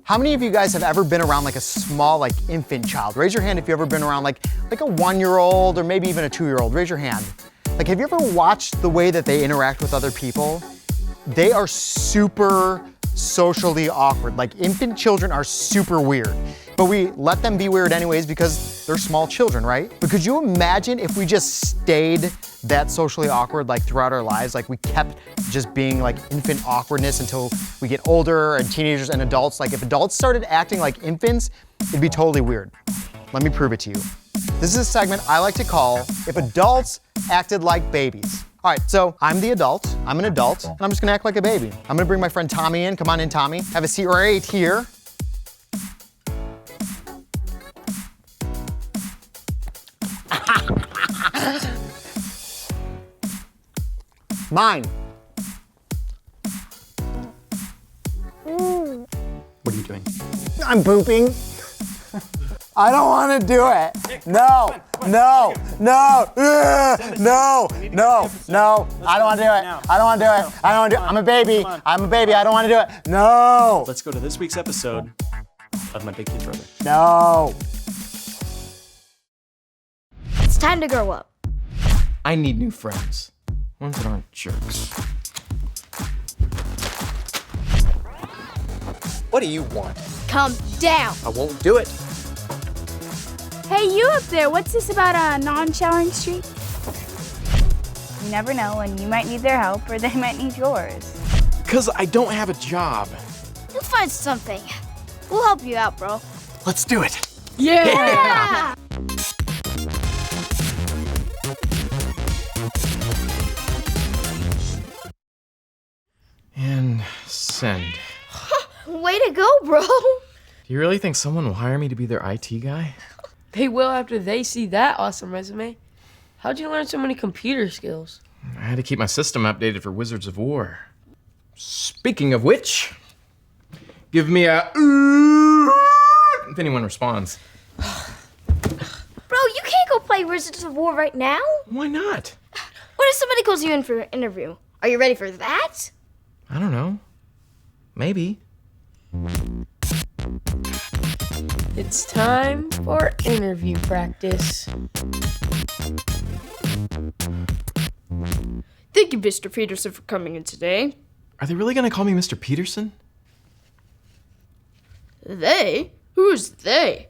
How many of you guys have ever been around like a small, like infant child? Raise your hand if you've ever been around like a 1-year-old or maybe even a 2-year-old. Raise your hand. Like, have you ever watched the way that they interact with other people? They are super socially awkward. Like, infant children are super weird. But we let them be weird anyways because they're small children, right? But could you imagine if we just stayed that socially awkward like throughout our lives? Like, we kept just being like infant awkwardness until we get older and teenagers and adults. Like, if adults started acting like infants, it'd be totally weird. Let me prove it to you. This is a segment I like to call If Adults Acted Like Babies. All right, so I'm the adult, I'm an adult, and I'm just gonna act like a baby. I'm gonna bring my friend Tommy in. Come on in, Tommy. Have a seat right here. Mine. What are you doing? I'm pooping. I don't want to do it. No. I don't want to do it. I'm a baby. I don't want to do it. No. Let's go to this week's episode of My Big Kid Brother. No. It's time to grow up. I need new friends. Ones that aren't jerks. What do you want? Calm down. I won't do it. Hey, you up there, what's this about a non-showering streak? You never know, and you might need their help or they might need yours. Because I don't have a job. You'll find something. We'll help you out, bro. Let's do it. Yeah! And send. Way to go, bro. Do you really think someone will hire me to be their IT guy? They will after they see that awesome resume. How'd you learn so many computer skills? I had to keep my system updated for Wizards of War. Speaking of which, give me a if anyone responds. Bro, you can't go play Wizards of War right now. Why not? What if somebody calls you in for an interview? Are you ready for that? I don't know. Maybe. It's time for interview practice. Thank you, Mr. Peterson, for coming in today. Are they really gonna call me Mr. Peterson? They? Who's they?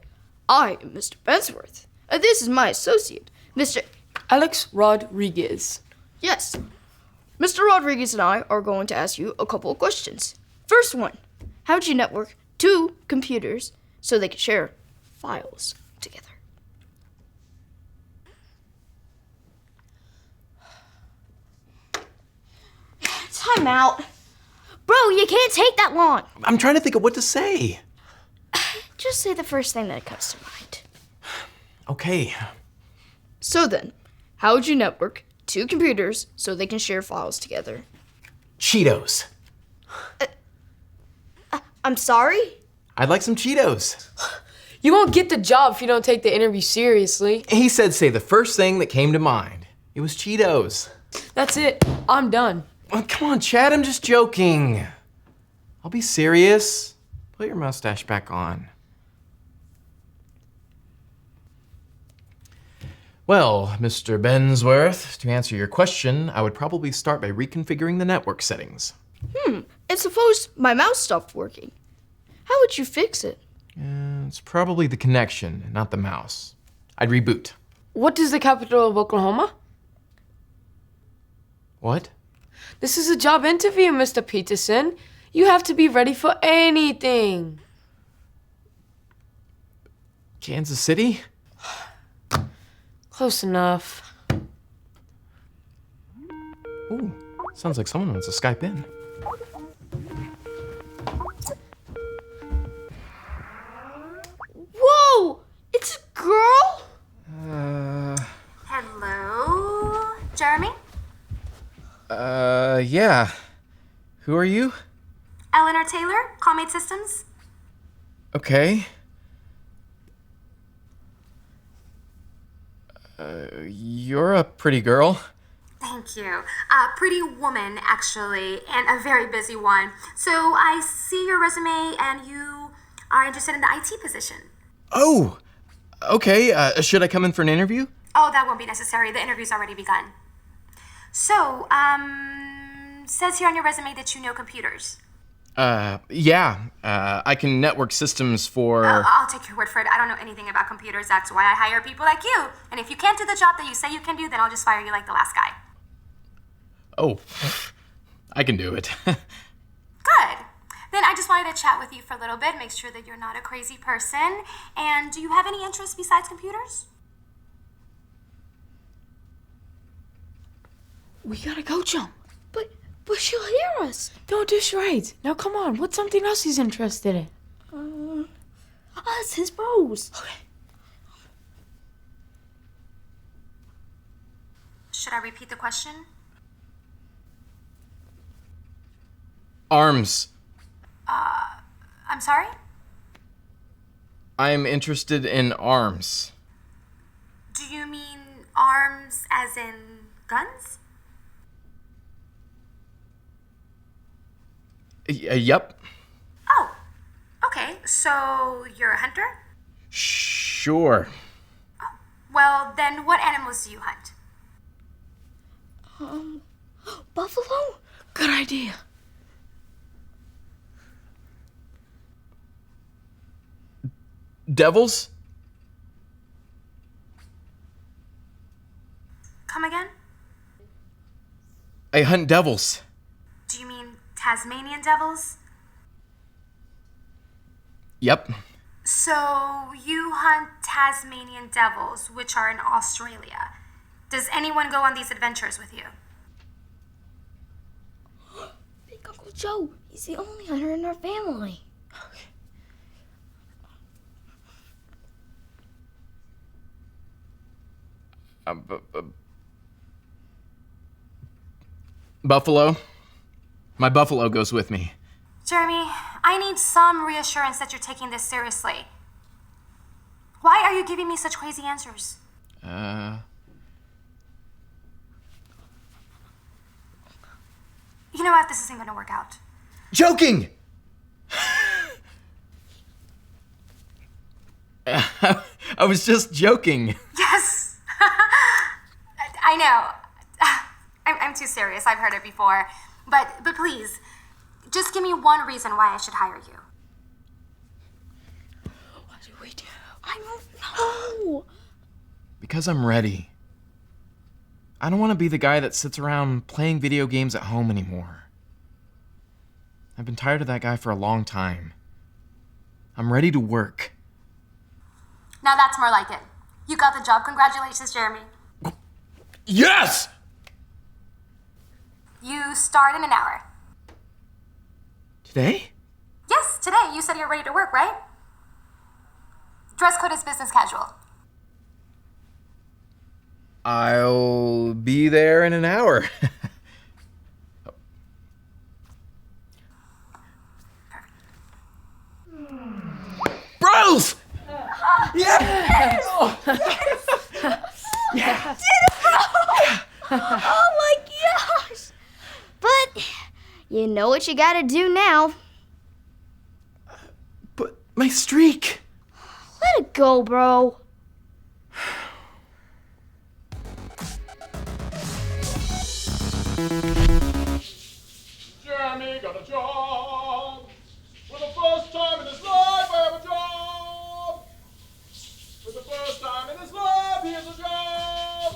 I am Mr. Bensworth, and this is my associate, Mr. Alex Rodriguez. Yes. Mr. Rodriguez and I are going to ask you a couple of questions. First one, how would you network 2 computers so they can share files together? Time out. Bro, you can't take that long. I'm trying to think of what to say. Just say the first thing that comes to mind. Okay. So then, how would you network 2 computers so they can share files together? Cheetos. I'm sorry? I'd like some Cheetos. You won't get the job if you don't take the interview seriously. He said say the first thing that came to mind. It was Cheetos. That's it. I'm done. Oh, come on, Chad, I'm just joking. I'll be serious. Put your mustache back on. Well, Mr. Bensworth, to answer your question, I would probably start by reconfiguring the network settings. And suppose my mouse stopped working. How would you fix it? It's probably the connection, not the mouse. I'd reboot. What is the capital of Oklahoma? What? This is a job interview, Mr. Peterson. You have to be ready for anything. Kansas City? Close enough. Ooh, sounds like someone wants to Skype in. Whoa! It's a girl? Hello, Jeremy? Yeah. Who are you? Eleanor Taylor, Callmate Systems. Okay. You're a pretty girl. Thank you. A pretty woman, actually, and a very busy one. So I see your resume and you are interested in the IT position. Oh, okay. Should I come in for an interview? Oh, that won't be necessary. The interview's already begun. So, says here on your resume that you know computers. Yeah. I can network systems for... I'll take your word for it. I don't know anything about computers. That's why I hire people like you. And if you can't do the job that you say you can do, then I'll just fire you like the last guy. Oh, I can do it. Good. Then I just wanted to chat with you for a little bit, make sure that you're not a crazy person. And do you have any interests besides computers? We gotta go, Jump. But she'll hear us. Don't dish right. Now come on, what's something else he's interested in? Us, his bros. Okay. Should I repeat the question? Arms. I'm sorry? I'm interested in arms. Do you mean arms as in guns? Yep. Oh, okay. So you're a hunter? Sure. Well, then what animals do you hunt? Buffalo? Good idea. Devils? Come again? I hunt devils. Do you mean Tasmanian devils? Yep. So you hunt Tasmanian devils, which are in Australia. Does anyone go on these adventures with you? Big Uncle Joe. He's the only hunter in our family. Buffalo? My buffalo goes with me. Jeremy, I need some reassurance that you're taking this seriously. Why are you giving me such crazy answers? You know what? This isn't gonna work out. Joking! I was just joking. Yes! I know. I'm too serious. I've heard it before. But please, just give me one reason why I should hire you. What do we do? I don't know. Because I'm ready. I don't want to be the guy that sits around playing video games at home anymore. I've been tired of that guy for a long time. I'm ready to work. Now that's more like it. You got the job. Congratulations, Jeremy. Yes! You start in an hour. Today? Yes, today. You said you're ready to work, right? Dress code is business casual. I'll be there in an hour. Bros! Yeah! Yeah! Oh my gosh! But you know what you gotta do now. But my streak! Let it go, bro. Jeremy got a job. For the first time in his life, I have a job. For the first time in his life, he has a job.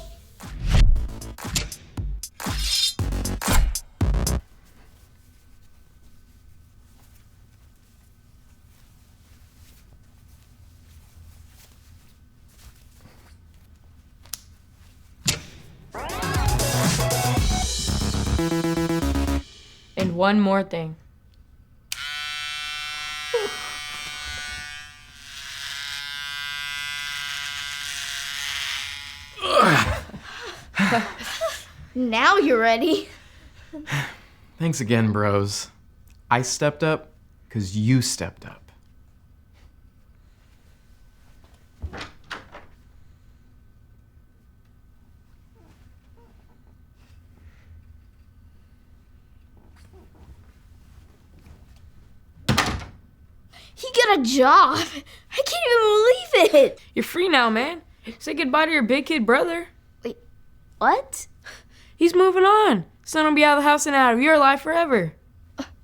And one more thing. Now you're ready. Thanks again, bros. I stepped up because you stepped up. He got got a job. I can't even believe it. You're free now, man. Say goodbye to your big kid brother. Wait, what? He's moving on. Son will be out of the house and out of your life forever.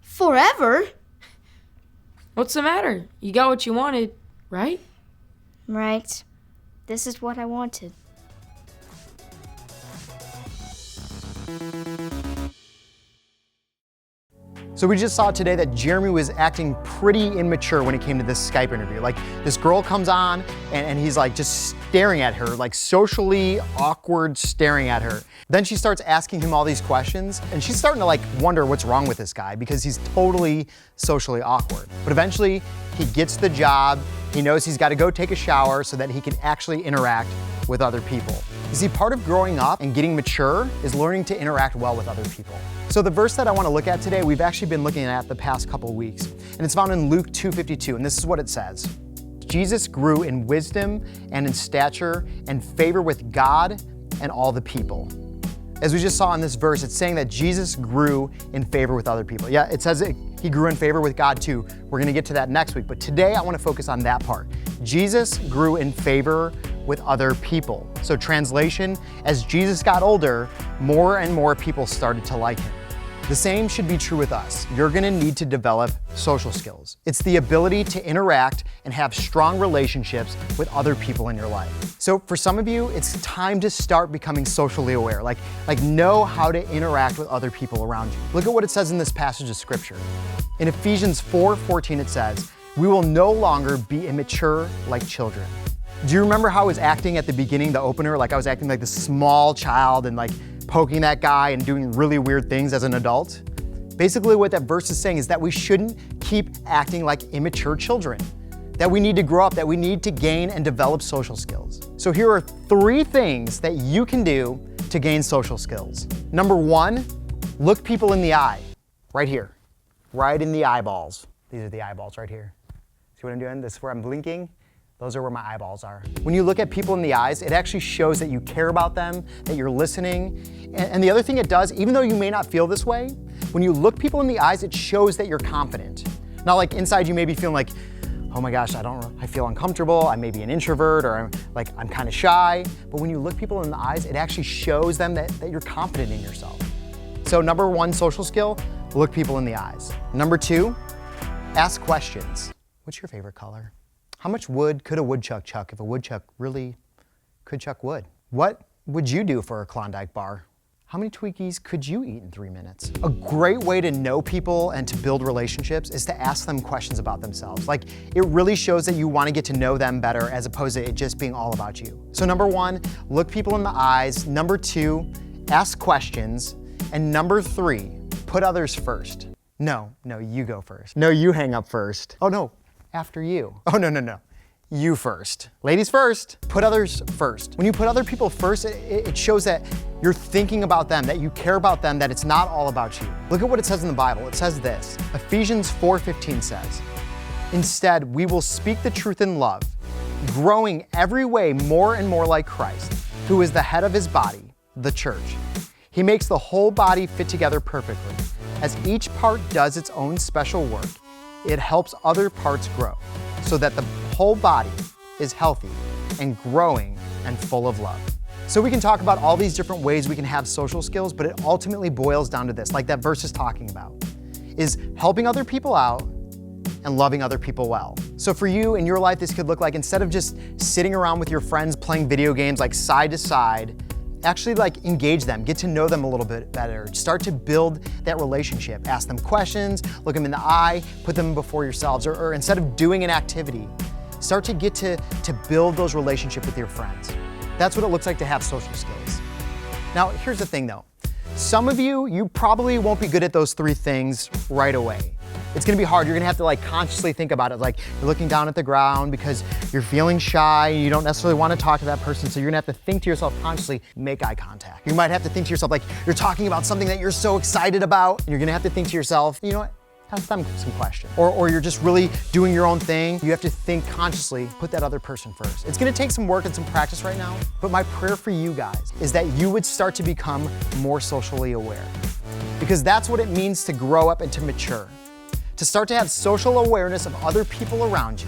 Forever? What's the matter? You got what you wanted, right? Right. This is what I wanted. So we just saw today that Jeremy was acting pretty immature when it came to this Skype interview. Like, this girl comes on and he's like just staring at her, like socially awkward staring at her. Then she starts asking him all these questions and she's starting to like wonder what's wrong with this guy because he's totally socially awkward. But eventually he gets the job. He knows he's got to go take a shower so that he can actually interact with other people. You see, part of growing up and getting mature is learning to interact well with other people. So the verse that I want to look at today, we've actually been looking at the past couple of weeks, and it's found in Luke 2:52, and this is what it says. Jesus grew in wisdom and in stature and favor with God and all the people. As we just saw in this verse, it's saying that Jesus grew in favor with other people. Yeah, it says he grew in favor with God too. We're gonna get to that next week, but today I wanna focus on that part. Jesus grew in favor with other people. So translation, as Jesus got older, more and more people started to like him. The same should be true with us. You're gonna need to develop social skills. It's the ability to interact and have strong relationships with other people in your life. So for some of you, it's time to start becoming socially aware, like know how to interact with other people around you. Look at what it says in this passage of scripture. In Ephesians 4:14 it says, "We will no longer be immature like children." Do you remember how I was acting at the beginning, the opener? Like I was acting like this small child and like poking that guy and doing really weird things as an adult? Basically what that verse is saying is that we shouldn't keep acting like immature children, that we need to grow up, that we need to gain and develop social skills. So here are 3 things that you can do to gain social skills. Number 1, look people in the eye, right here, right in the eyeballs. These are the eyeballs right here. See what I'm doing? This is where I'm blinking. Those are where my eyeballs are. When you look at people in the eyes, it actually shows that you care about them, that you're listening. And the other thing it does, even though you may not feel this way, when you look people in the eyes, it shows that you're confident. Not like inside you may be feeling like, oh my gosh, I feel uncomfortable, I may be an introvert, or I'm kind of shy. But when you look people in the eyes, it actually shows them that you're confident in yourself. So number 1 social skill, look people in the eyes. Number 2, ask questions. What's your favorite color? How much wood could a woodchuck chuck if a woodchuck really could chuck wood? What would you do for a Klondike bar? How many Twinkies could you eat in 3 minutes? A great way to know people and to build relationships is to ask them questions about themselves. Like, it really shows that you want to get to know them better as opposed to it just being all about you. So number 1, look people in the eyes. Number 2, ask questions. And number 3, put others first. No, you go first. No, you hang up first. Oh no, after you. Oh no. You first. Ladies first. Put others first. When you put other people first, it shows that you're thinking about them, that you care about them, that it's not all about you. Look at what it says in the Bible. It says this. Ephesians 4:15 says, "Instead, we will speak the truth in love, growing every way more and more like Christ, who is the head of his body, the church. He makes the whole body fit together perfectly. As each part does its own special work, it helps other parts grow, so that the whole body is healthy and growing and full of love." So we can talk about all these different ways we can have social skills, but it ultimately boils down to this, like that verse is talking about, is helping other people out and loving other people well. So for you in your life, this could look like, instead of just sitting around with your friends playing video games like side to side, actually like engage them, get to know them a little bit better, start to build that relationship, ask them questions, look them in the eye, put them before yourselves, or instead of doing an activity, start to get to build those relationships with your friends. That's what it looks like to have social skills. Now, here's the thing though. Some of you probably won't be good at those 3 things right away. It's gonna be hard. You're gonna have to like consciously think about it. Like you're looking down at the ground because you're feeling shy. You don't necessarily want to talk to that person. So you're gonna have to think to yourself consciously, make eye contact. You might have to think to yourself like you're talking about something that you're so excited about. And you're gonna have to think to yourself, you know what? Ask them some questions. Or you're just really doing your own thing. You have to think consciously, put that other person first. It's gonna take some work and some practice right now, but my prayer for you guys is that you would start to become more socially aware. Because that's what it means to grow up and to mature. to start to have social awareness of other people around you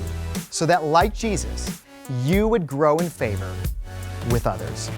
so that, like Jesus, you would grow in favor with others.